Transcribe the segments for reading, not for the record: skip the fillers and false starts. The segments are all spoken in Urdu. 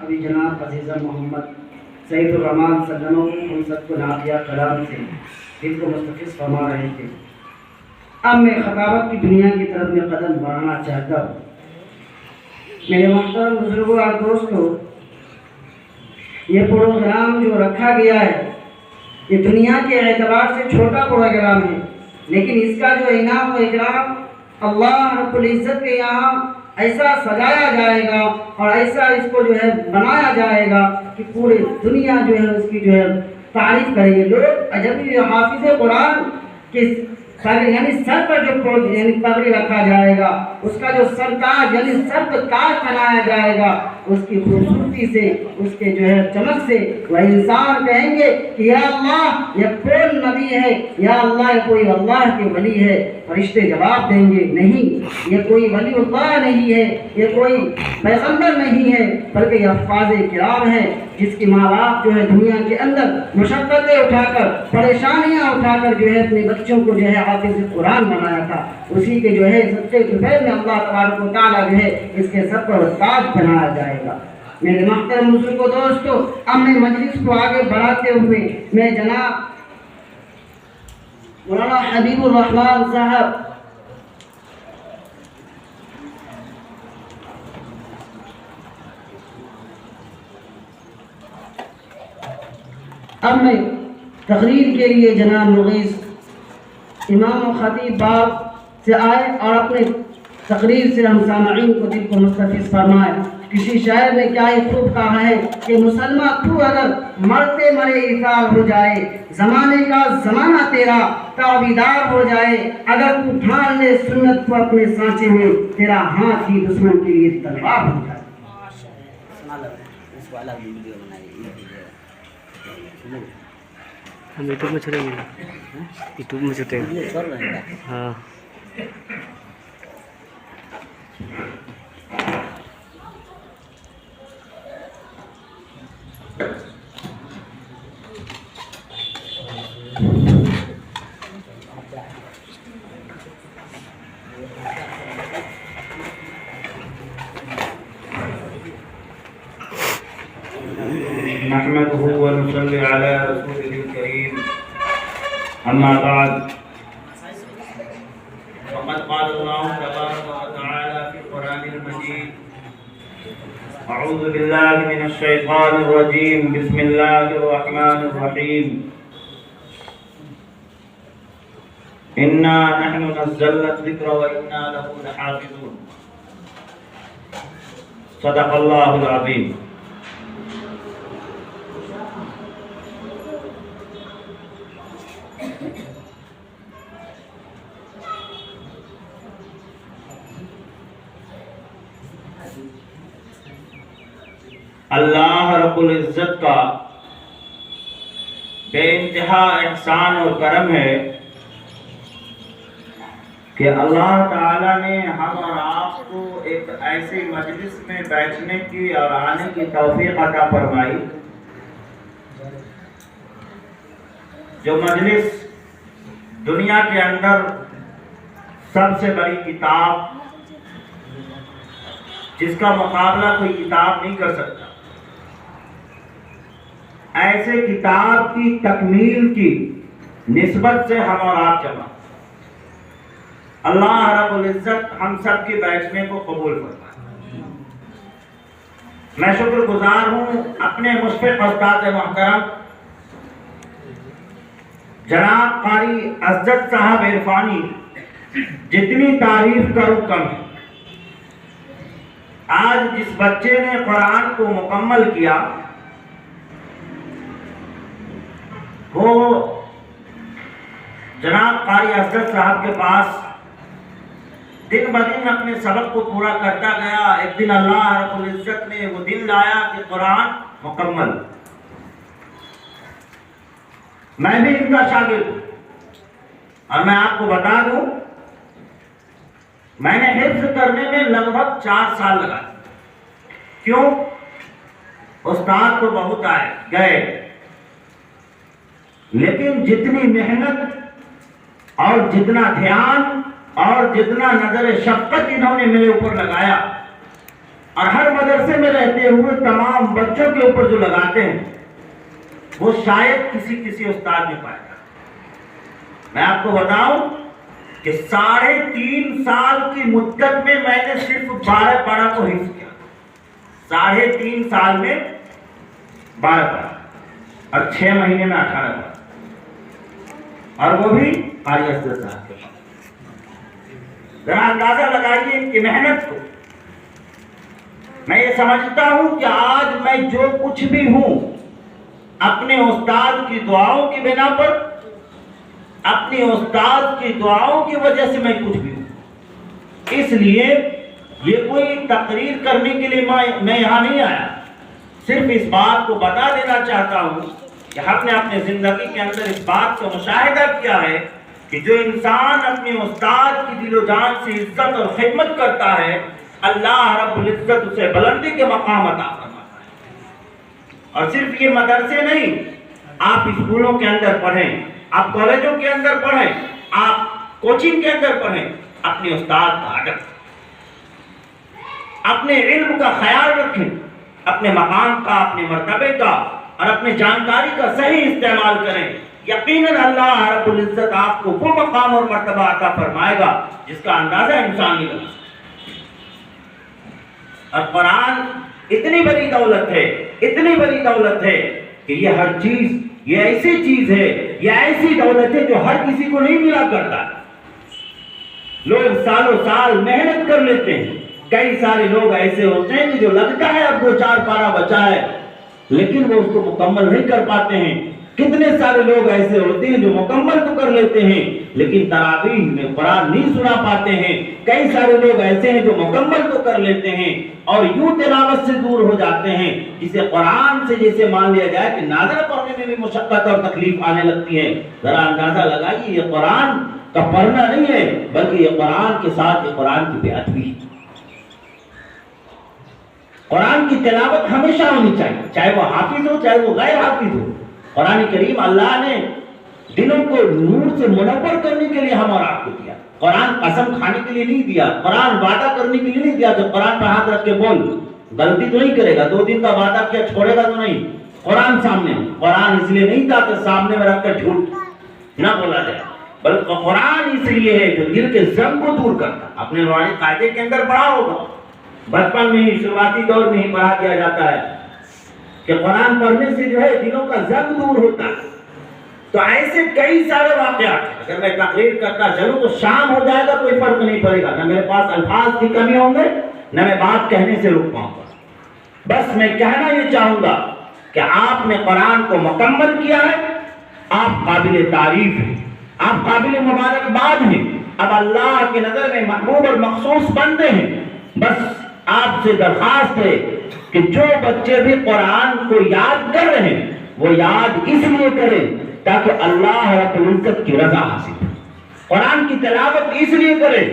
ابھی جناب عزیزہ محمد سعید الرحمان سلم ہم سب کو نافیہ کلام سے دل کو مستفز فرما رہے تھے۔ اب میں خطابت کی دنیا کی طرف میں قدم بڑھانا چاہتا ہوں۔ میرے محترم بزرگوں اور دوستوں، یہ پروگرام جو رکھا گیا ہے یہ دنیا کے اعتبار سے چھوٹا پروگرام ہے، لیکن اس کا جو انعام و اکرام اللہ رب العزت کے یہاں ایسا سجایا جائے گا اور ایسا اس کو جو ہے بنایا جائے گا کہ پوری دنیا جو ہے اس کی جو ہے تعریف کریں گے لوگ۔ جب یہ حافظ قرآن کے یعنی سر پر جو پگڑی رکھا جائے گا، اس کا جو سرتاج یعنی سر پر تاج پہنایا جائے گا، اس کی خوبصورتی سے، اس کے جو ہے چمک سے وہ انسان کہیں گے کہ یا اللہ یہ کون نبی ہے، یا اللہ یہ کوئی اللہ کے ولی ہے۔ فرشتے جواب دیں گے نہیں، یہ کوئی ولی اللہ نہیں ہے، یہ کوئی پیغمبر نہیں ہے، بلکہ یہ حفاظ کرام ہے جس کی ماں باپ جو ہے دنیا کے اندر مشقتیں اٹھا کر، پریشانیاں اٹھا کر جو ہے اپنے بچوں کو جو ہے حافظ قرآن بنایا تھا۔ اسی کے جو ہے سب سے دوپہر میں اللہ تبارک و تعالیٰ جو ہے اس کے سر پر تاج بنایا جائے گا۔ میرے محترم بزرگوں دوستوں، اب میں مجلس کو آگے بڑھاتے ہوئے میں جناب مولانا حبیب الرحمان صاحب اب میں تقریر کے لیے جناب مغیث امام و خطیب باب سے آئے اور اپنے تقریر سے ہم سامعین کو دل کو مستفز فرمائے۔ کسی شاعر نے کیا ہی خوب کہا ہے کہ مسلمان تو اگر مرتے مرے ایثار ہو جائے، زمانے کا زمانہ تیرا تابعدار ہو جائے، اگر تو ڈھال لے سنت کو اپنے سانچے میں، تیرا ہاتھ ہی دشمن کے لیے تلوار ہو جائے۔ ہم یوٹیوب میں چھوڑیں گے، یوٹیوب میں چھوٹیں گے۔ ہاں نحمده ونصلي على رسوله الكريم، أما بعد، فقد قال الله تبارك وتعالى في القرآن المجيد: أعوذ بالله من الشيطان الرجيم، بسم الله الرحمن الرحيم، إنا نحن نزلنا الذكر وإنا له لحافظون، صدق الله العظيم۔ اللہ رب العزت کا بے انتہا احسان اور کرم ہے کہ اللہ تعالیٰ نے ہم اور آپ کو ایک ایسی مجلس میں بیٹھنے کی اور آنے کی توفیق عطا فرمائی جو مجلس دنیا کے اندر سب سے بڑی کتاب جس کا مقابلہ کوئی کتاب نہیں کر سکتا، ایسے کتاب کی تکمیل کی نسبت سے ہم اور آپ جمع، اللہ رب العزت ہم سب کے بیٹھنے کو قبول فرمائے۔ میں شکر گزار ہوں اپنے مشفق استاد محترم جناب قاری عزت صاحب عرفانی، جتنی تعریف کروں کم ہے۔ آج جس بچے نے قرآن کو مکمل کیا وہ جناب قاری عزت صاحب کے پاس دن بدن اپنے سبق کو پورا کرتا گیا۔ ایک دن اللہ رب العزت نے وہ دن لایا کہ قرآن مکمل۔ میں بھی ان کا شاگرد ہوں اور میں آپ کو بتا دوں میں نے حفظ کرنے میں لگ بھگ 4 سال لگائے۔ کیوں؟ استاد تو بہت آئے گئے، لیکن جتنی محنت اور جتنا دھیان اور جتنا نظر شفقت انہوں نے میرے اوپر لگایا، اور ہر مدرسے میں رہتے ہوئے تمام بچوں کے اوپر جو لگاتے ہیں وہ شاید کسی استاد میں پائے جاتے ہیں۔ میں آپ کو بتاؤں کہ 3.5 سال کی مدت میں میں نے صرف 12 پارہ کو حفظ کیا، 3.5 سال میں 12 پارہ اور 6 مہینے میں 18 پارہ، اور وہ بھی قاری اسد صاحب کے پاس۔ ذرا اندازہ لگائیے ان کی محنت کو۔ میں یہ سمجھتا ہوں کہ آج میں جو کچھ بھی ہوں اپنے استاد کی دعاؤں کی بنا پر، اپنی استاد کی دعاؤں کی وجہ سے میں کچھ بھی ہوں۔ اس لیے یہ کوئی تقریر کرنے کے لیے میں یہاں نہیں آیا، صرف اس بات کو بتا دینا چاہتا ہوں کہ ہم نے اپنے زندگی کے اندر اس بات کا مشاہدہ کیا ہے کہ جو انسان اپنے استاد کی دل و جان سے عزت اور خدمت کرتا ہے، اللہ رب العزت اسے بلندی کے مقام عطا فرماتا ہے۔ اور صرف یہ مدرسے نہیں، آپ اسکولوں کے اندر پڑھیں، آپ کالجوں کے اندر پڑھیں، آپ کوچنگ کے اندر پڑھیں، اپنے استاد کا ادب، اپنے علم کا خیال رکھیں، اپنے مقام کا، اپنے مرتبے کا اور اپنے جانکاری کا صحیح استعمال کریں۔ یقیناً اللہ رب العزت آپ کو وہ مقام اور مرتبہ عطا فرمائے گا جس کا اندازہ انسان نہیں لگا سکتا۔ اور قرآن اتنی بڑی دولت ہے، اتنی بڑی دولت ہے کہ یہ ہر چیز، یہ ایسی چیز ہے، یہ ایسی دولت ہے جو ہر کسی کو نہیں ملا کرتا۔ لوگ سالوں سال محنت کر لیتے ہیں، کئی سارے لوگ ایسے ہوتے ہیں کہ جو لگتا ہے اب 2-4 پارہ بچا ہے لیکن وہ اس کو مکمل نہیں کر پاتے ہیں۔ کتنے سارے لوگ ایسے ہوتے ہیں جو مکمل تو کر لیتے ہیں لیکن تراویح میں قرآن نہیں سنا پاتے ہیں۔ کئی سارے لوگ ایسے ہیں جو مکمل تو کر لیتے ہیں اور یوں تلاوت سے دور ہو جاتے ہیں، جسے قرآن سے جیسے مان لیا جائے کہ نازل پڑھنے میں بھی مشقت اور تکلیف آنے لگتی ہے۔ ذرا اندازہ لگائیے، یہ قرآن کا پڑھنا نہیں ہے بلکہ یہ قرآن کے ساتھ یہ قرآن کی بیعت ہے۔ قرآن کی تلاوت ہمیشہ ہونی چاہیے، چاہے وہ حافظ ہو چاہے وہ غیر حافظ ہو۔ قرآن کریم اللہ نے دلوں کو نور سے منور کرنے کے لیے ہم اور آپ کو دیا۔ قرآن قسم کھانے کے لیے نہیں دیا، قرآن وعدہ کرنے کے لیے نہیں دیا کہ قرآن پہ ہاتھ رکھ کے بول، غلطی تو نہیں کرے گا، 2 دن کا وعدہ کیا چھوڑے گا تو نہیں۔ قرآن سامنے، قرآن اس لیے نہیں تھا کہ سامنے میں رکھ کر جھوٹ نہ بولا جائے، بلکہ قرآن اس لیے ہے جو دل کے زنگ کو دور کرتا۔ اپنے روحانی قاعدے کے اندر پڑھا ہوگا، بچپن میں ہی شروعاتی دور میں ہی پڑھا دیا جاتا ہے کہ قرآن پڑھنے سے جو ہے دلوں کا زنگ دور ہوتا ہے۔ تو ایسے کئی سارے واقعات، اگر میں تقریر کرتا چلوں تو شام ہو جائے گا، کوئی فرق نہیں پڑے گا، نہ میرے پاس الفاظ کی کمی ہوں گے نہ میں بات کہنے سے رک پاؤں گا۔ بس میں کہنا یہ چاہوں گا کہ آپ نے قرآن کو مکمل کیا ہے، آپ قابل تعریف ہیں، آپ قابل مبارکباد ہیں، اب اللہ کی نظر میں محبوب اور مخصوص بندے ہیں۔ بس آپ سے درخواست ہے کہ جو بچے بھی قرآن کو یاد کر رہے ہیں وہ یاد اس لیے کریں تاکہ اللہ رب العزت کی رضا حاصل ہو۔ قرآن کی تلاوت اس لیے کریں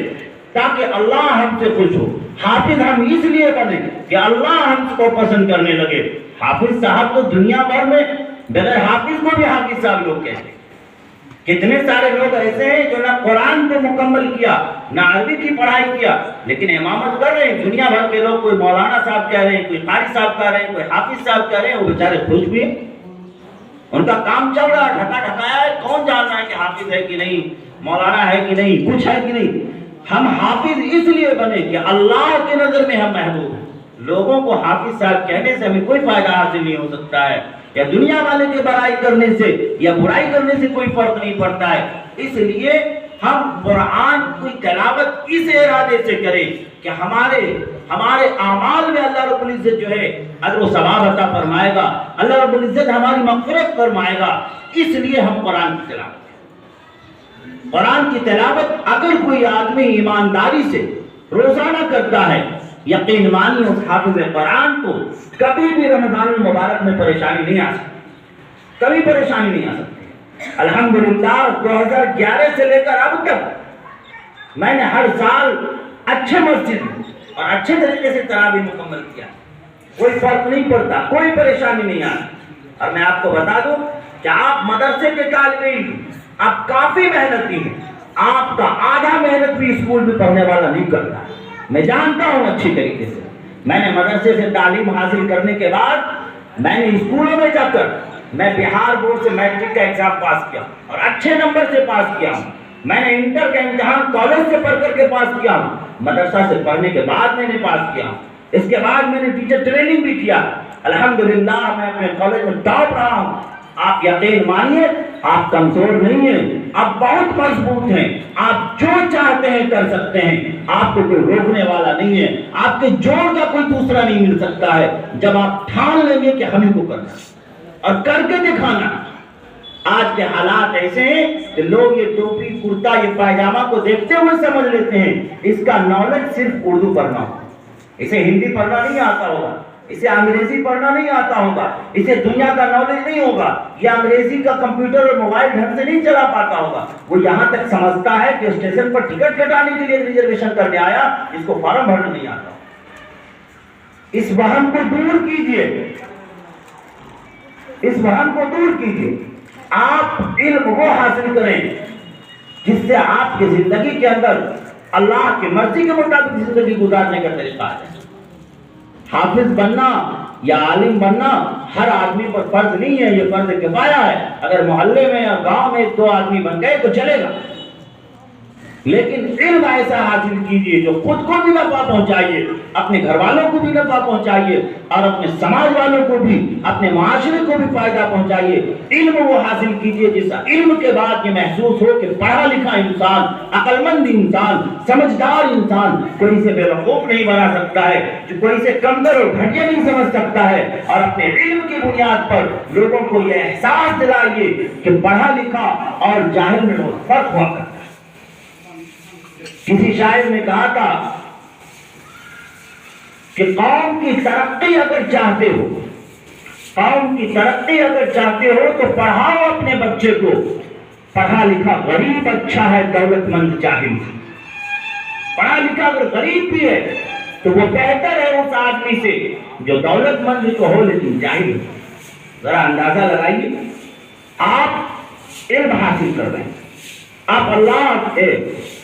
تاکہ اللہ ہم سے خوش ہو۔ حافظ ہم اس لیے بنے کہ اللہ ہم کو پسند کرنے لگے۔ حافظ صاحب تو دنیا بھر میں بغیر حافظ کو بھی حافظ صاحب لوگ کہتے ہیں۔ کتنے سارے لوگ ایسے ہیں جو نہ قرآن کو مکمل کیا نہ عربی کی پڑھائی کیا لیکن امامت کر رہے ہیں۔ دنیا بھر کے لوگ، کوئی مولانا صاحب کہہ رہے ہیں، کوئی قاری صاحب کہہ رہے ہیں، کوئی حافظ صاحب کہہ رہے ہیں، وہ بیچارے خوش بھی ہیں، ان کا کام چل رہا ہے، ڈھکا ڈھکایا ہے، کون جان رہا ہے کہ حافظ ہے کہ نہیں، مولانا ہے کہ نہیں، کچھ ہے کہ نہیں۔ ہم حافظ اس لیے بنے کہ اللہ کی نظر میں ہم محبوب ہیں۔ لوگوں کو حافظ صاحب کہنے سے ہمیں کوئی فائدہ حاصل نہیں ہو سکتا ہے، یا دنیا والے کی برائی کرنے سے یا برائی کرنے سے کوئی فرق نہیں پڑتا ہے۔ اس لیے ہم قرآن کی تلاوت اس ارادے سے کریں کہ ہمارے اعمال میں اللہ رب العزت جو ہے اجر و ثواب عطا فرمائے گا، اللہ رب العزت ہماری مغفرت فرمائے گا۔ اس لیے ہم قرآن کی تلاوت کریں۔ قرآن کی تلاوت اگر کوئی آدمی ایمانداری سے روزانہ کرتا ہے، یقین مانی اس حافظ قرآن کو کبھی بھی رمضان المبارک میں پریشانی نہیں آ سکتی، کبھی پریشانی نہیں آ سکتی۔ الحمدللہ 2011 سے لے کر اب تک میں نے ہر سال اچھے مسجد اور اچھے طریقے سے تراویح مکمل کیا، کوئی فرق نہیں پڑتا، کوئی پریشانی نہیں آتی۔ اور میں آپ کو بتا دوں کہ آپ مدرسے کے طالب علم، آپ کافی محنتی ہیں، آپ کا آدھا محنت بھی اسکول میں پڑھنے والا نہیں کرتا، میں جانتا ہوں اچھی طریقے سے۔ میں نے مدرسے سے تعلیم حاصل کرنے کے بعد میں نے اسکولوں میں جا کر میں بہار بورڈ سے میٹرک کا ایگزام پاس کیا اور اچھے نمبر سے پاس کیا ہوں. میں نے انٹر کا امتحان کالج سے پڑھ کر کے پاس کیا ہوں. مدرسہ سے پڑھنے کے بعد میں نے پاس کیا ہوں. اس کے بعد میں نے ٹیچر ٹریننگ بھی کیا. الحمدللہ میں اپنے کالج میں ٹاپ رہا ہوں. آپ یقین مانیے آپ کمزور نہیں ہیں, آپ بہت مضبوط ہیں. آپ جو چاہتے ہیں کر سکتے ہیں. آپ کو کوئی روکنے والا نہیں ہے. آپ کے جوڑ کا کوئی دوسرا نہیں مل سکتا ہے جب آپ ٹھان لیں گے کہ ہمیں کو کرنا اور کر کے دکھانا. آج کے حالات ایسے ہیں کہ لوگ یہ ٹوپی کرتا یہ پائجامہ کو دیکھتے ہوئے سمجھ لیتے ہیں اس کا نالج صرف اردو پڑھنا ہوگا, اسے ہندی پڑھنا نہیں آتا ہوگا, اسے انگریزی پڑھنا نہیں آتا ہوگا, اسے دنیا کا نالج نہیں ہوگا, یہ انگریزی کا کمپیوٹر اور موبائل ڈھنگ سے نہیں چلا پاتا ہوگا. وہ یہاں تک سمجھتا ہے کہ اسٹیشن پر ٹکٹ کٹانے کے لیے ریزرویشن کرنے آیا, اس کو فارم بھرنا نہیں آتا. اس وہم کو دور کیجئے, اس وہم کو دور کیجئے. آپ علم وہ حاصل کریں جس سے آپ کی زندگی کے اندر اللہ کی مرضی کے مطابق زندگی گزارنے کا طریقہ ہے. حافظ بننا یا عالم بننا ہر آدمی پر فرض نہیں ہے, یہ فرض کفایہ ہے. اگر محلے میں یا گاؤں میں 2 آدمی بن گئے تو چلے گا, لیکن علم ایسا حاصل کیجئے جو خود کو بھی نفع پہنچائیے, اپنے گھر والوں کو بھی نفع پہنچائیے اور اپنے سماج والوں کو بھی, اپنے معاشرے کو بھی فائدہ پہنچائیے. علم وہ حاصل کیجئے جس علم کے بعد یہ محسوس ہو کہ پڑھا لکھا انسان, عقل مند انسان, سمجھدار انسان کوئی سے بے وقوف نہیں بنا سکتا ہے, جو کوئی سے کمتر اور گھٹیا نہیں سمجھ سکتا ہے. اور اپنے علم کی بنیاد پر لوگوں کو یہ احساس دلائیے کہ پڑھا لکھا اور جاہل میں بہت فرق ہوا کرتا ہے. کسی شاعر نے کہا تھا کہ قوم کی ترقی اگر چاہتے ہو, قوم کی ترقی اگر چاہتے ہو تو پڑھاؤ اپنے بچے کو. پڑھا لکھا غریب اچھا ہے دولت مند جاہل. پڑھا لکھا اگر غریب بھی ہے تو وہ بہتر ہے اس آدمی سے جو دولت مند تو ہو لیکن جاہل. ذرا اندازہ لگائیے, آپ علم حاصل کر رہے ہیں,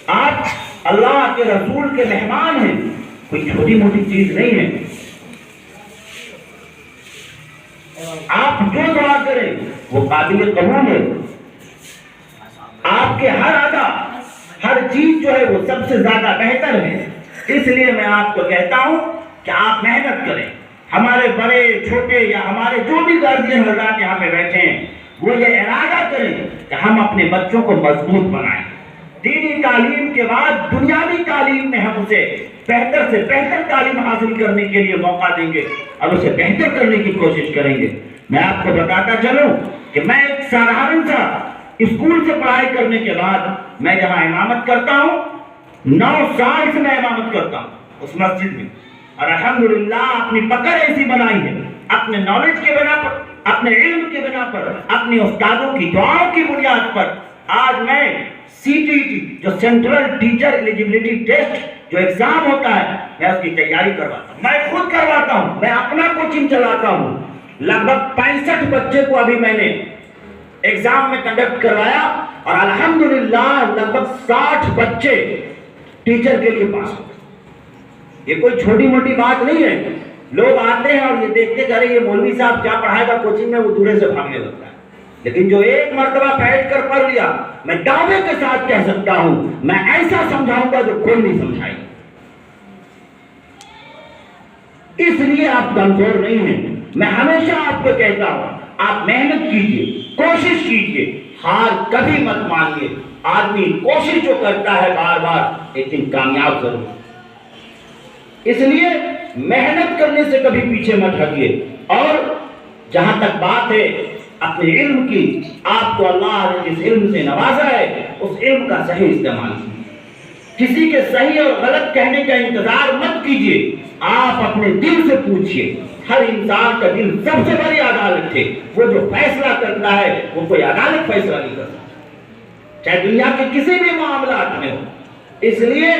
آپ اللہ کے رسول کے مہمان ہیں, کوئی چھوٹی موٹی چیز نہیں ہے. آپ جو دعا کریں وہ قابل قبول ہے. آپ کے ہر ادا, ہر چیز جو ہے وہ سب سے زیادہ بہتر ہے. اس لیے میں آپ کو کہتا ہوں کہ آپ محنت کریں. ہمارے بڑے چھوٹے یا ہمارے جو بھی گارجین حضرات یہاں پہ بیٹھے ہیں وہ یہ ارادہ کریں کہ ہم اپنے بچوں کو مضبوط بنائیں. دینی تعلیم کے بعد دنیاوی تعلیم میں ہم اسے بہتر سے بہتر تعلیم حاصل کرنے کے لیے موقع دیں گے اور اسے بہتر کرنے کی کوشش کریں گے. میں آپ کو بتاتا چلوں کہ میں ایک سادھارن سا اسکول سے پڑھائی کرنے کے بعد میں جہاں امامت کرتا ہوں 9 سال سے میں امامت کرتا ہوں اس مسجد میں, اور الحمدللہ اپنی پکڑ ایسی بنائی ہے اپنے نالج کے بنا پر, اپنے علم کے بنا پر, اپنے استادوں کی دعاؤں کی بنیاد پر. آج میں CTET جو سینٹرل ٹیچر ایلیجبلٹی ٹیسٹ جو ایگزام ہوتا ہے میں اس کی تیاری کرواتا ہوں, میں خود کرواتا ہوں, میں اپنا کوچنگ چلاتا ہوں. لگ بھگ 65 بچے کو ابھی میں نے ایگزام میں کنڈکٹ کروایا اور الحمدللہ لگ بھگ 60 بچے ٹیچر کے لیے پاس ہو. یہ کوئی چھوٹی موٹی بات نہیں ہے. لوگ آتے ہیں اور یہ دیکھتے کہ ارے یہ مولوی صاحب کیا پڑھائے گا کوچنگ میں, وہ دورے سے بھاگنے لگتا ہے. لیکن جو ایک مرتبہ بیٹھ کر پڑھ لیا, میں دعوے کے ساتھ کہہ سکتا ہوں میں ایسا سمجھاؤں گا جو کوئی نہیں سمجھائی. اس لیے آپ کمزور نہیں ہیں. میں ہمیشہ آپ کو کہتا ہوں آپ محنت کیجئے, کوشش کیجئے, ہار کبھی مت مانیے. آدمی کوشش جو کرتا ہے بار بار ایک دن کامیاب ضرور. اس لیے محنت کرنے سے کبھی پیچھے مت ہٹیے. اور جہاں تک بات ہے اپنے علم کی, آپ کو اللہ نے جس علم سے نوازا ہے اس علم کا صحیح استعمال کیجیے. کسی کے صحیح اور غلط کہنے کا انتظار مت کیجیے. آپ اپنے دل سے پوچھیے. ہر انسان کا دل سب سے بڑی عدالت ہے. وہ جو فیصلہ کرتا ہے وہ کوئی عدالت فیصلہ نہیں کر سکتا, چاہے دنیا کے کسی بھی معاملات میں ہو. اس لیے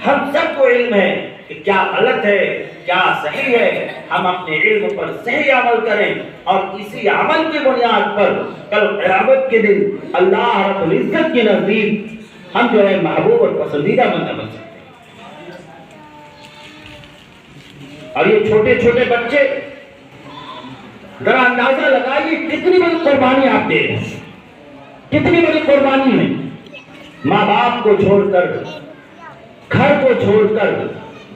ہم سب کو علم ہے کہ کیا غلط ہے کیا صحیح ہے. ہم اپنے علم پر صحیح عمل کریں اور اسی عمل کی بنیاد پر کل قیامت کے دن اللہ رب العزت کے نزدیک ہم جو ہے محبوب اور پسندیدہ بندہ بن سکتے ہیں. اور یہ چھوٹے چھوٹے بچے، ذرا اندازہ لگائیے کتنی بڑی قربانی آپ دے رہے ہیں، کتنی بڑی قربانی ہے۔ ماں باپ کو چھوڑ کر، گھر کو چھوڑ کر،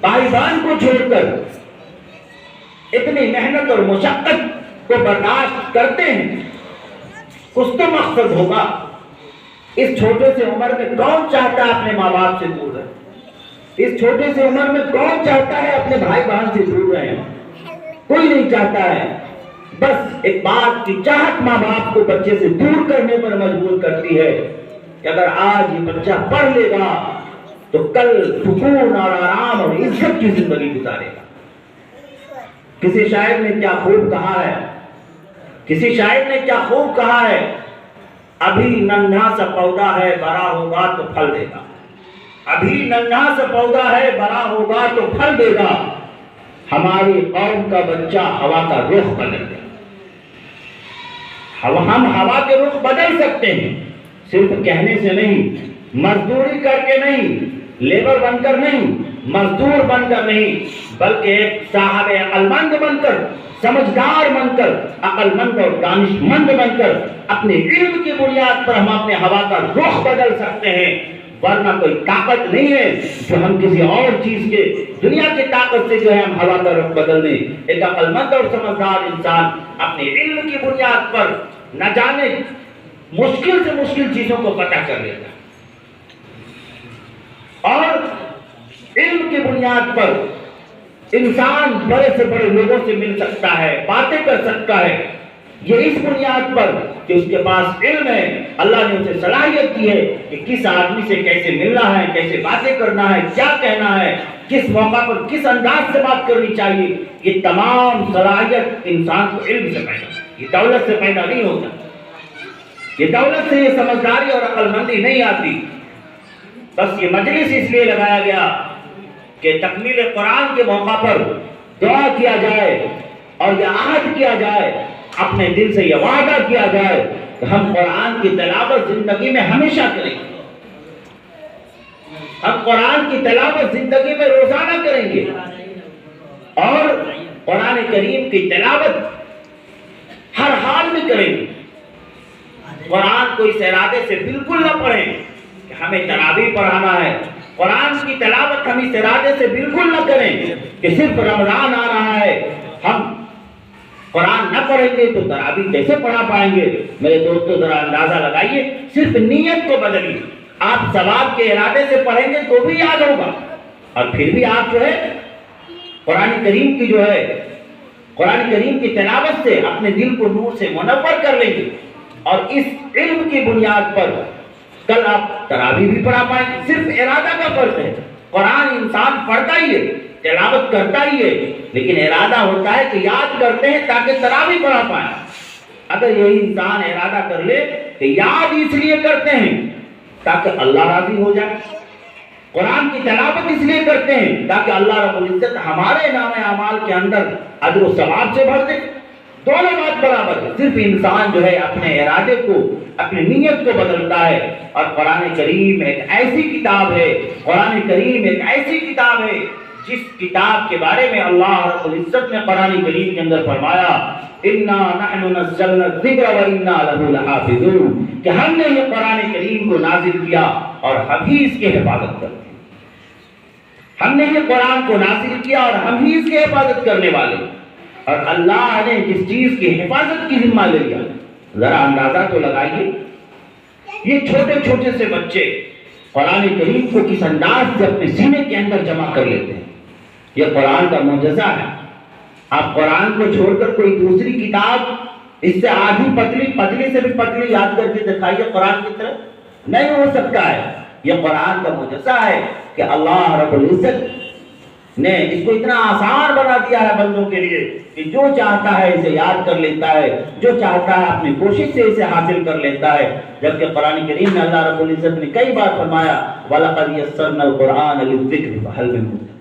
بھائی بہن کو چھوڑ کر اتنی محنت اور مشقت کو برداشت کرتے ہیں، کچھ تو مقصد ہوگا۔ اس چھوٹے سے عمر میں کون چاہتا ہے اپنے ماں باپ سے دور رہے؟ اس چھوٹے سے عمر میں کون چاہتا ہے اپنے بھائی بہن سے دور رہے؟ کوئی نہیں چاہتا ہے۔ بس ایک بات کی چاہت ماں باپ کو بچے سے دور کرنے پر مجبور کرتی ہے کہ اگر آج یہ بچہ پڑھ لے گا تو کل سکون اور آرام اور عزت کی زندگی گزارے گا۔ کسی شاعر نے کیا خوب کہا ہے، کسی شاعر نے کیا خوب کہا ہے، ابھی ننھا سا پودا ہے بڑا ہوگا تو پھل دے گا، ابھی ننھا سا پودا ہے بڑا ہوگا تو پھل دے گا، ہماری قوم کا بچہ ہوا کا رخ بدل دے گا۔ ہم ہوا کے رخ بدل سکتے ہیں، صرف کہنے سے نہیں، مزدوری کر کے نہیں، لیبر بن کر نہیں، مزدور بن کر نہیں، بلکہ ایک صاحب عقل مند بن کر، سمجھدار بن کر، عقل مند اور دانش مند بن کر اپنے علم کی بنیاد پر ہم اپنے ہوا کا رخ بدل سکتے ہیں۔ ورنہ کوئی طاقت نہیں ہے جو ہم کسی اور چیز کے، دنیا کی طاقت سے جو ہے ہم ہوا کا رخ بدل دیں۔ ایک عقل مند اور سمجھدار انسان اپنے علم کی بنیاد پر نہ جانے مشکل سے مشکل چیزوں کو پتہ کر لیتا ہے، اور علم کی بنیاد پر انسان بڑے سے بڑے لوگوں سے مل سکتا ہے، باتیں کر سکتا ہے۔ یہ اس بنیاد پر کہ اس کے پاس علم ہے، اللہ نے اسے صلاحیت دی ہے کہ کس آدمی سے کیسے ملنا ہے، کیسے باتیں کرنا ہے، کیا کہنا ہے، کس موقع پر کس انداز سے بات کرنی چاہیے۔ یہ تمام صلاحیت انسان کو علم سے پیدا، یہ دولت سے پیدا نہیں ہوتا، یہ دولت سے یہ سمجھداری اور عقل مندی نہیں آتی۔ بس یہ مجلس اس لیے لگایا گیا کہ تکمیل قرآن کے موقع پر دعا کیا جائے اور یہ عہد کیا جائے، اپنے دل سے یہ وعدہ کیا جائے کہ ہم قرآن کی تلاوت زندگی میں ہمیشہ کریں گے، ہم قرآن کی تلاوت زندگی میں روزانہ کریں گے، اور قرآن کریم کی تلاوت ہر حال میں کریں گے۔ قرآن کو اس ارادے سے بالکل نہ پڑھیں کہ ہمیں تراویح پڑھانا ہے، قرآن کی تلاوت ہم اس ارادے سے بالکل نہ کریں کہ صرف رمضان آ رہا ہے، ہم قرآن نہ پڑھیں گے تو تراویح کیسے پڑھا پائیں گے۔ میرے دوستو ذرا اندازہ لگائیے، صرف نیت کو بدلیے، آپ ثواب کے ارادے سے پڑھیں گے تو بھی یاد ہوگا، اور پھر بھی آپ جو ہے قرآن کریم کی جو ہے قرآن کریم کی تلاوت سے اپنے دل کو نور سے منور کر لیں گے، اور اس علم کی بنیاد پر کل آپ تراویح بھی پڑھا پائیں گے۔ صرف ارادہ کا فرق ہے، قرآن انسان پڑھتا ہی ہے، تلاوت کرتا ہی ہے، لیکن ارادہ ہوتا ہے کہ یاد کرتے ہیں تاکہ تراویح پڑھا پائیں۔ اگر یہی انسان ارادہ کر لے کہ یاد اس لیے کرتے ہیں تاکہ اللہ راضی ہو جائے، قرآن کی تلاوت اس لیے کرتے ہیں تاکہ اللہ رب العزت ہمارے نام اعمال کے اندر اجر و ثواب سے بھر دے، دونوں بات برابر ہے۔ صرف انسان جو ہے اپنے ارادے کو، اپنی نیت کو بدلتا ہے، اور قرآن کریم ایک ایسی کتاب ہے، قرآن کریم ایک ایسی کتاب ہے جس کتاب کے بارے میں اللہ رب العزت نے قرآن کریم کے اندر فرمایا اِنَّا نَحْنُ نَزَّلْنَا الذِّكْرَ وَإِنَّا لَهُ لَحَافِظُونَ، کہ ہم نے یہ قرآن کریم کو نازل کیا اور ہم ہی اس کی حفاظت کرتے ہیں، ہم نے یہ قرآن کو نازل کیا اور ہم ہی اس کی حفاظت کرنے والے ہیں۔ اور اللہ نے جس چیز کی حفاظت کی ذمہ لے لیا، ذرا اندازہ تو لگائیے، یہ چھوٹے چھوٹے سے بچے قرآن کریم کو کس انداز سے اپنے سینے کے اندر جمع کر لیتے ہیں۔ یہ قرآن کا معجزہ ہے۔ آپ قرآن کو چھوڑ کر کوئی دوسری کتاب اس سے آدھی پتلی سے بھی پتلی یاد کر کے دکھائیے قرآن کی طرح، نہیں ہو سکتا ہے۔ یہ قرآن کا معجزہ ہے کہ اللہ رب العزت نے اس کو اتنا آسان بنا دیا ہے بندوں کے لیے کہ جو چاہتا ہے اسے یاد کر لیتا ہے، جو چاہتا ہے اپنی کوشش سے اسے حاصل کر لیتا ہے۔ جبکہ قرآن کریم میں اللہ رب العزت نے کئی بار فرمایا وَلَقَدْ يَسَّرْنَا الْقُرْآنَ لِلذِّكْرِ فَهَلْ مِن مُدَّكِرٍ،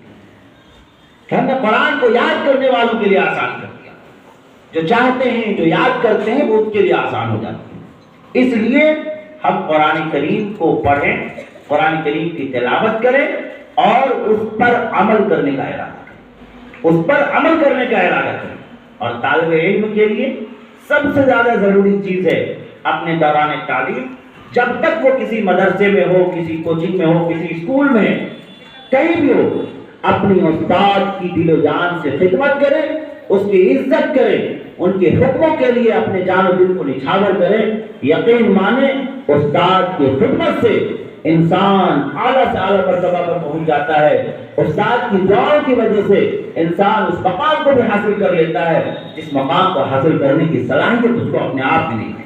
کہ ہم نے قرآن کو یاد کرنے والوں کے لیے آسان کر دیا، جو چاہتے ہیں، جو یاد کرتے ہیں وہ اس کے لیے آسان ہو جاتے ہیں۔ اس لیے ہم قرآن کریم کو پڑھیں، قرآن کریم کی تلاوت کریں اور اس پر عمل کرنے کا ارادہ کریں۔ اس پر عمل کرنے کا ارادہ کریں. اور طالب علم کے لیے سب سے زیادہ ضروری چیز ہے اپنے دوران تعلیم، جب تک وہ کسی مدرسے میں ہو، کسی کوچنگ میں ہو، کسی اسکول میں، کہیں بھی ہو، اپنی استاد کی دل و جان سے خدمت کریں، اس کی عزت کریں، ان کے حکموں کے لیے اپنے جان و دل کو نچھاور کریں. یقین مانیں استاد کی خدمت سے انسان اعلیٰ سے اعلیٰ مرتبہ پر پہنچ جاتا ہے. استاد کی دعاؤں کی وجہ سے انسان اس مقام کو بھی حاصل کر لیتا ہے جس مقام کو حاصل کرنے کی صلاحیت اس کو اپنے آپ میں نہیں ہے.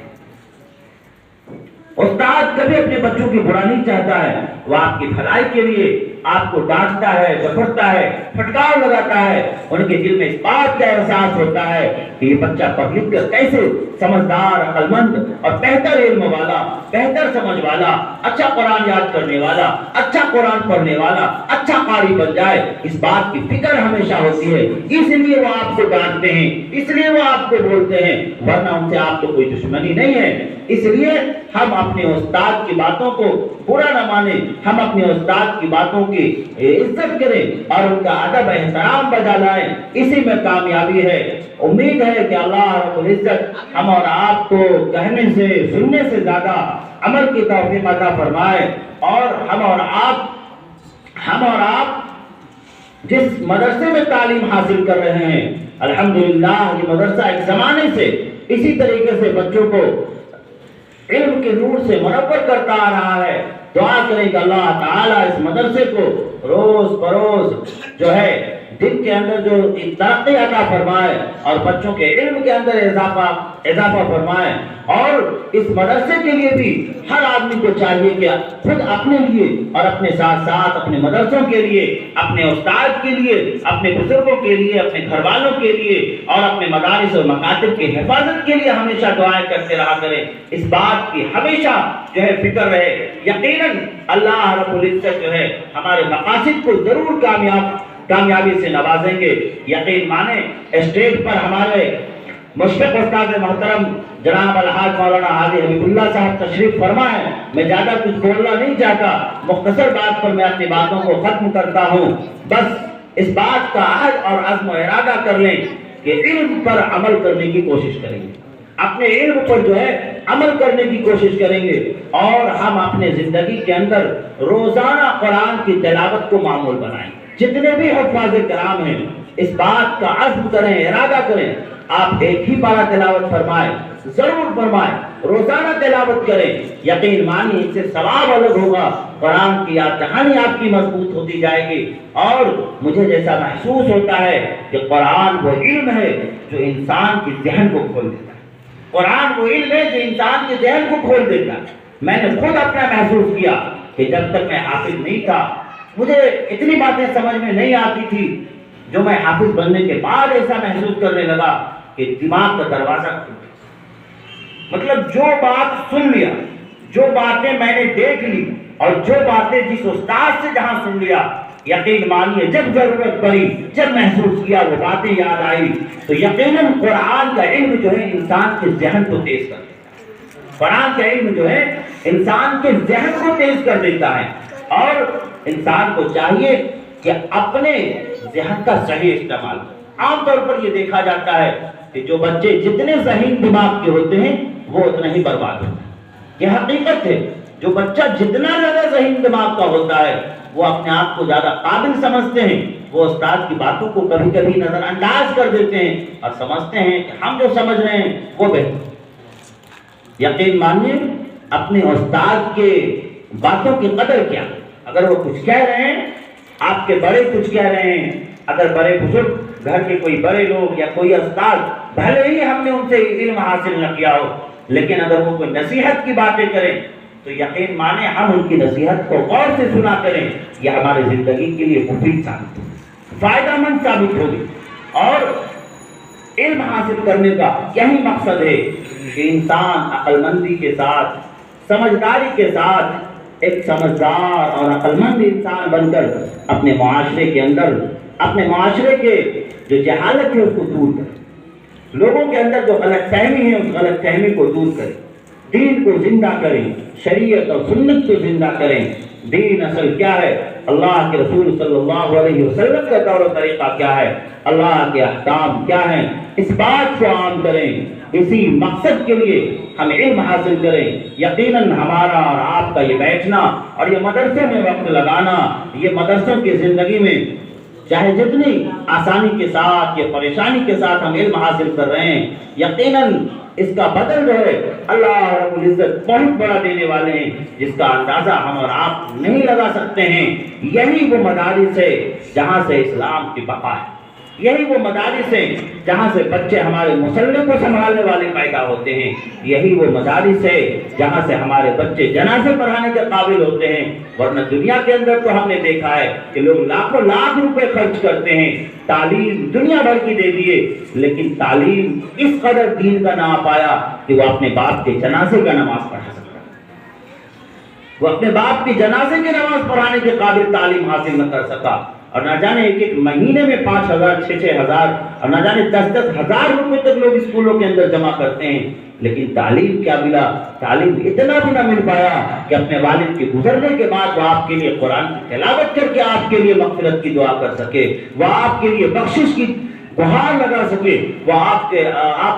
استاد کبھی اپنے بچوں کی برائی نہیں چاہتا ہے، وہ آپ کی بھلائی کے لیے آپ کو ڈانٹتا ہے، جھپٹتا ہے، پھٹکار لگاتا ہے. ان کے دل میں اس بات کا احساس ہوتا ہے کہ یہ بچہ پڑھ لکھ کر کیسے سمجھدار، عقل مند اور بہتر علم والا، بہتر سمجھ والا، اچھا قرآن یاد کرنے والا، اچھا قرآن پڑھنے والا، اچھا قاری بن جائے. اس بات کی فکر ہمیشہ ہوتی ہے، اس لیے وہ آپ کو ڈانٹتے ہیں، اس لیے وہ آپ کو بولتے ہیں، ورنہ ان سے آپ کو کوئی دشمنی نہیں ہے. اس لیے ہم اپنے استاد کی باتوں کو برا نہ مانیں، ہم اپنے استاد کی باتوں کی عزت کریں اور ان کا ادب احترام بجا لائیں. اسی میں کامیابی ہے. امید ہے کہ اللہ رب العزت ہم اور آپ کو کہنے سے، سننے سے زیادہ عمل کی توفیق عطا فرمائے. اور ہم اور آپ جس مدرسے میں تعلیم حاصل کر رہے ہیں، الحمدللہ یہ مدرسہ ایک زمانے سے اسی طریقے سے بچوں کو علم کے نور سے منور کرتا آ رہا ہے. دعا کریں کہ اللہ تعالیٰ اس مدرسے کو روز بروز جو ہے دن کے اندر جو ترقی عطا فرمائے اور بچوں کے علم کے اندر اضافہ فرمائے. اور اس مدرسے کے لیے بھی ہر آدمی کو چاہیے کہ خود اپنے لیے اور اپنے ساتھ ساتھ اپنے مدرسوں کے لیے، اپنے استاد کے لیے، اپنے بزرگوں کے لیے، اپنے گھر والوں کے لیے اور اپنے مدارس اور مکاتب کی حفاظت کے لیے ہمیشہ دعائیں کرتے رہا کریں. اس بات کی ہمیشہ جو ہے فکر رہے. یقیناً اللہ رب العزت جو ہے ہمارے مقاصد کو ضرور کامیابی سے نوازیں گے. یقین مانیں اسٹیج پر ہمارے مشفق استاد محترم جناب الحاج مولانا حاجی حبیب اللہ صاحب تشریف فرمائے. میں زیادہ کچھ بولنا نہیں چاہتا، مختصر بات پر میں اپنی باتوں کو ختم کرتا ہوں. بس اس بات کا عہد اور عزم و ارادہ کر لیں کہ علم پر عمل کرنے کی کوشش کریں گے، اپنے علم پر جو ہے عمل کرنے کی کوشش کریں گے، اور ہم اپنے زندگی کے اندر روزانہ قرآن کی تلاوت کو معمول بنائیں. جتنے بھی حفاظ کرام ہیں اس بات کا عزم کریں، ارادہ کریں. آپ ایک ہی پارہ تلاوت فرمائیں، ضرور فرمائیں، روزانہ تلاوت کریں. یقین مانیے اس سے ثواب الگ ہوگا، قرآن کی یاد دہانی آپ کی مضبوط ہوتی جائے گی. اور مجھے جیسا محسوس ہوتا ہے کہ قرآن وہ علم ہے جو انسان کے ذہن کو کھول دیتا ہے. قرآن وہ علم ہے جو انسان کے ذہن کو کھول دیتا ہے. میں نے خود اپنا محسوس کیا کہ جب تک میں حافظ نہیں تھا مجھے اتنی باتیں سمجھ میں نہیں آتی تھی، جو میں حافظ بننے کے بعد ایسا محسوس کرنے لگا کہ دماغ کا دروازہ کھل، مطلب جو بات سن لیا، جو باتیں میں نے دیکھ لی اور جو باتیں جس استاد سے جہاں سن لیا، یقین مانیے جب ضرورت پڑی، جب محسوس کیا وہ باتیں یاد آئی، تو یقیناً قرآن کا علم جو ہے انسان کے ذہن کو تیز کر دیتا ہے. قرآن کا علم جو ہے انسان کے ذہن کو تیز کر دیتا ہے. اور انسان کو چاہیے کہ اپنے ذہن کا صحیح استعمال. عام طور پر یہ دیکھا جاتا ہے کہ جو بچے جتنے ذہین دماغ کے ہوتے ہیں وہ اتنا ہی برباد ہوتا ہے. یہ حقیقت ہے. جو بچہ جتنا زیادہ ذہین دماغ کا ہوتا ہے وہ اپنے آپ کو زیادہ قابل سمجھتے ہیں. وہ استاد کی باتوں کو کبھی کبھی نظر انداز کر دیتے ہیں اور سمجھتے ہیں کہ ہم جو سمجھ رہے ہیں وہ بہتر. یقین مانیے اپنے استاد کے باتوں کی قدر کیا. اگر وہ کچھ کہہ رہے ہیں، آپ کے بڑے کچھ کہہ رہے ہیں، اگر بڑے بزرگ گھر کے کوئی بڑے لوگ یا کوئی استاد، بھلے ہی ہم نے ان سے علم حاصل نہ کیا ہو، لیکن اگر وہ کوئی نصیحت کی باتیں کریں تو یقین مانیں ہم ان کی نصیحت کو غور سے سنا کریں. یہ ہماری زندگی کے لیے مفید ثابت ہوگی، فائدہ مند ثابت ہوگی. اور علم حاصل کرنے کا یہی مقصد ہے کہ انسان عقل مندی کے ساتھ، سمجھداری کے ساتھ ایک سمجھدار اور عقل مند انسان بن کر اپنے معاشرے کے اندر، اپنے معاشرے کے جو جہالت ہے اس کو دور کرے. لوگوں کے اندر جو غلط فہمی ہے اس غلط فہمی کو دور کریں، دین کو زندہ کریں، شریعت اور سنت کو زندہ کریں. دین اصل کیا ہے، اللہ کے رسول صلی اللہ علیہ وسلم کا طور و طریقہ کیا ہے، اللہ کے احکام کیا ہیں، اس بات کو عام کریں، اسی مقصد کے لیے ہم علم حاصل کریں۔ یقیناً ہمارا اور آپ کا یہ بیٹھنا اور یہ مدرسے میں وقت لگانا، یہ مدرسوں کی زندگی میں چاہے جتنی آسانی کے ساتھ یا پریشانی کے ساتھ ہم علم حاصل کر رہے ہیں، یقیناً اس کا بدل جو ہے اللہ رب العزت بہت بڑا دینے والے ہیں، جس کا اندازہ ہم اور آپ نہیں لگا سکتے ہیں۔ یہی وہ مدارس ہے جہاں سے اسلام کی بقا ہے، یہی وہ مدارس ہیں جہاں سے بچے ہمارے مسلح کو سنبھالنے والے پیدا ہوتے ہیں، یہی وہ مدارس ہے جہاں سے ہمارے بچے جنازے پڑھانے کے قابل ہوتے ہیں۔ ورنہ دنیا کے اندر تو ہم نے دیکھا ہے کہ لوگ لاکھوں لاکھ روپے خرچ کرتے ہیں، تعلیم دنیا بھر کی دے دیے، لیکن تعلیم اس قدر دین کا نہ پایا کہ وہ اپنے باپ کے جنازے کا نماز پڑھا سکتا، وہ اپنے باپ کی جنازے کی نماز پڑھانے کے قابل تعلیم حاصل نہ کر سکا۔ اور نہ جانے ایک ایک مہینے میں 5,000 6,000 اور نہ جانے 10,000 روپے تک لوگ اسکولوں کے اندر جمع کرتے ہیں، لیکن تعلیم کیا ملا؟ تعلیم اتنا بھی نہ مل پایا کہ اپنے والد کے گزرنے کے بعد وہ آپ کے لیے قرآن کی تلاوت کر کے آپ کے لیے مغفرت کی دعا کر سکے، وہ آپ کے لیے بخشش کی گہار لگا سکے، وہ آپ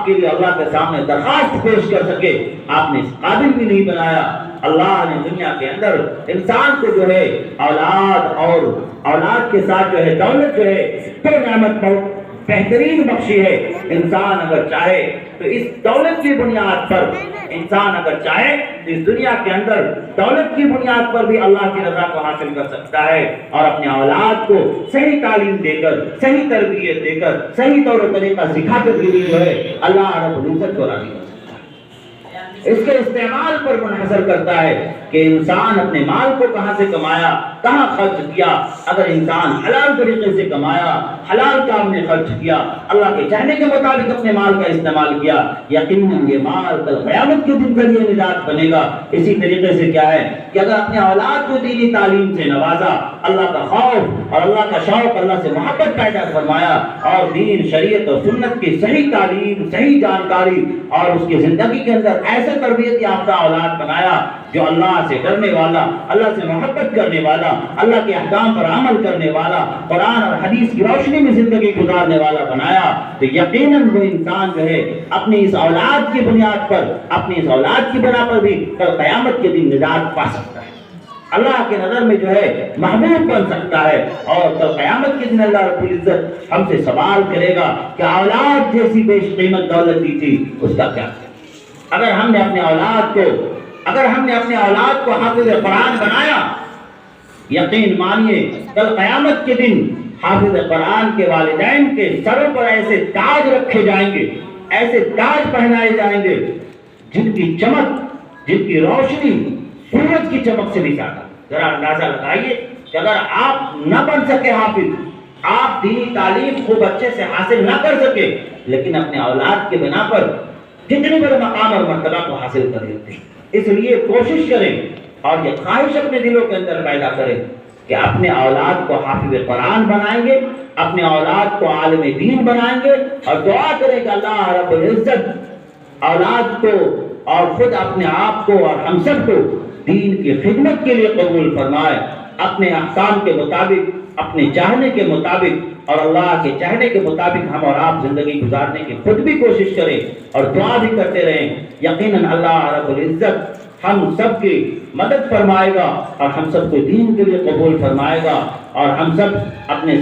کے لیے اللہ کے سامنے درخواست پیش کر سکے۔ آپ نے اس قابل بھی نہیں بنایا۔ اللہ نے دنیا کے اندر انسان کو جو ہے اولاد اور اولاد کے ساتھ جو ہے دولت جو ہے پھر نعمت بہت بہترین بخشی ہے۔ انسان اگر چاہے تو اس دولت کی بنیاد پر، انسان اگر چاہے تو اس دنیا کے اندر دولت کی بنیاد پر بھی اللہ کی رضا کو حاصل کر سکتا ہے، اور اپنے اولاد کو صحیح تعلیم دے کر، صحیح تربیت دے کر، صحیح طور و طریقہ سکھا کر بھی جو ہے اللہ رب العزت کو راضی کر سکتا ہے۔ اس کے استعمال پر منحصر کرتا ہے کہ انسان اپنے مال کو کہاں سے کمایا، کہاں خرچ کیا۔ اگر انسان حلال طریقے سے کمایا، حلال کام میں خرچ کیا، اللہ کے چاہنے کے مطابق اپنے مال کا استعمال کیا، یقیناً یہ مال کل قیامت کے دن کے لیے نجات بنے گا۔ اسی طریقے سے کیا ہے کہ اگر اپنے اولاد کو دینی تعلیم سے نوازا، اللہ کا خوف اور اللہ کا شوق، اللہ سے محبت پیدا فرمایا، اور دین، شریعت اور سنت کی صحیح تعلیم، صحیح جانکاری اور اس کی زندگی کے اندر ایسے تربیت یافتہ اولاد بنایا جو اللہ سے ڈرنے والا، اللہ سے محبت کرنے والا، اللہ کے احکام پر عمل کرنے والا، قرآن اور حدیث کی روشنی میں زندگی گزارنے والا بنایا، تو یقیناً وہ انسان جو ہے اپنی اس اولاد کی بنیاد پر، اپنی اس اولاد کی بنا پر بھی کل قیامت کے دن نجات پا سکتا ہے، اللہ کے نظر میں جو ہے محبوب بن سکتا ہے۔ اور کل قیامت کے دن اللہ رب العزت ہم سے سوال کرے گا کہ اولاد جیسی بیش قیمت دولت دی تھی، اس کا کیا؟ اگر ہم نے اپنے اولاد کو حافظ قرآن بنایا، یقین مانیے کل قیامت کے دن حافظ قرآن کے والدین کے سروں پر ایسے تاج رکھے جائیں گے، ایسے تاج پہنائے جائیں گے جن کی چمک، جن کی روشنی سورج کی چمک سے بھی زیادہ۔ ذرا اندازہ لگائیے کہ اگر آپ نہ بن سکے حافظ، آپ دینی تعلیم خوب اچھے سے حاصل نہ کر سکے، لیکن اپنے اولاد کے بنا پر کتنے بڑے مقام اور مرتبہ کو حاصل کر لیتے ہیں۔ اس لیے کوشش کریں اور یہ خواہش اپنے دلوں کے اندر پیدا کریں کہ اپنے اولاد کو حافظ قرآن بنائیں گے، اپنے اولاد کو عالم دین بنائیں گے، اور دعا کریں کہ اللہ رب العزت اولاد کو اور خود اپنے آپ کو اور ہم سب کو دین کی خدمت کے لیے قبول فرمائے، اپنے احکام کے مطابق، اپنے چاہنے کے مطابق اور اللہ کے چاہنے کے مطابق ہم اور آپ زندگی گزارنے کی خود بھی کوشش کریں اور دعا بھی کرتے رہیں۔ یقیناً اللہ رب العزت ہم سب کی مدد فرمائے گا اور ہم سب کو دین کے لیے قبول فرمائے گا، اور ہم سب اپنے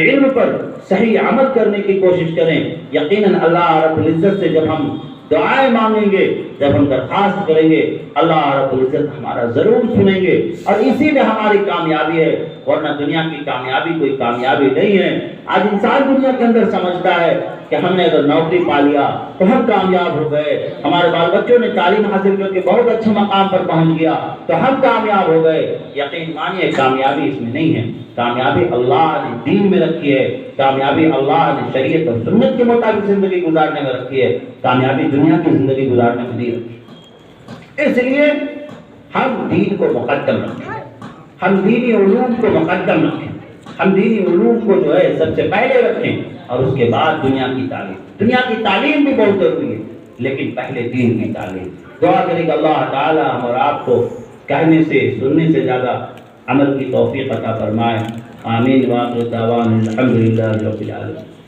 علم پر صحیح عمل کرنے کی کوشش کریں۔ یقیناً اللہ رب العزت سے جب ہم دعائیں مانگیں گے، جب ہم درخواست کریں گے، اللہ رب العزت ہمارا ضرور سنیں گے، اور اسی میں ہماری کامیابی ہے، ورنہ دنیا کی کامیابی کوئی کامیابی نہیں ہے۔ آج انسان دنیا کے اندر سمجھتا ہے کہ ہم نے اگر نوکری پا لیا تو ہم کامیاب ہو گئے، ہمارے بال بچوں نے تعلیم حاصل کر کے بہت اچھے مقام پر پہنچ گیا تو ہم کامیاب ہو گئے۔ یقین مانیے کامیابی اس میں نہیں ہے، کامیابی اللہ نے دین میں رکھی ہے، کامیابی اللہ نے شریعت اور سنت کے مطابق زندگی گزارنے میں رکھی ہے، کامیابی دنیا کی زندگی گزارنے میں نہیں رکھی۔ اس لیے ہم دین کو مقدم رکھیں، ہم دینی علوم کو مقدم رکھیں، ہم دینی علوم کو جو ہے سب سے پہلے رکھیں، اور اس کے بعد دنیا کی تعلیم بھی بہت ضروری ہے، لیکن پہلے دین کی تعلیم۔ دعا کریں کہ اللہ تعالی ہم اور آپ کو کہنے سے سننے سے زیادہ عمل کی توفیق عطا فرمائے. آمین. وآخر دعوانا الحمدللہ رب العالمین.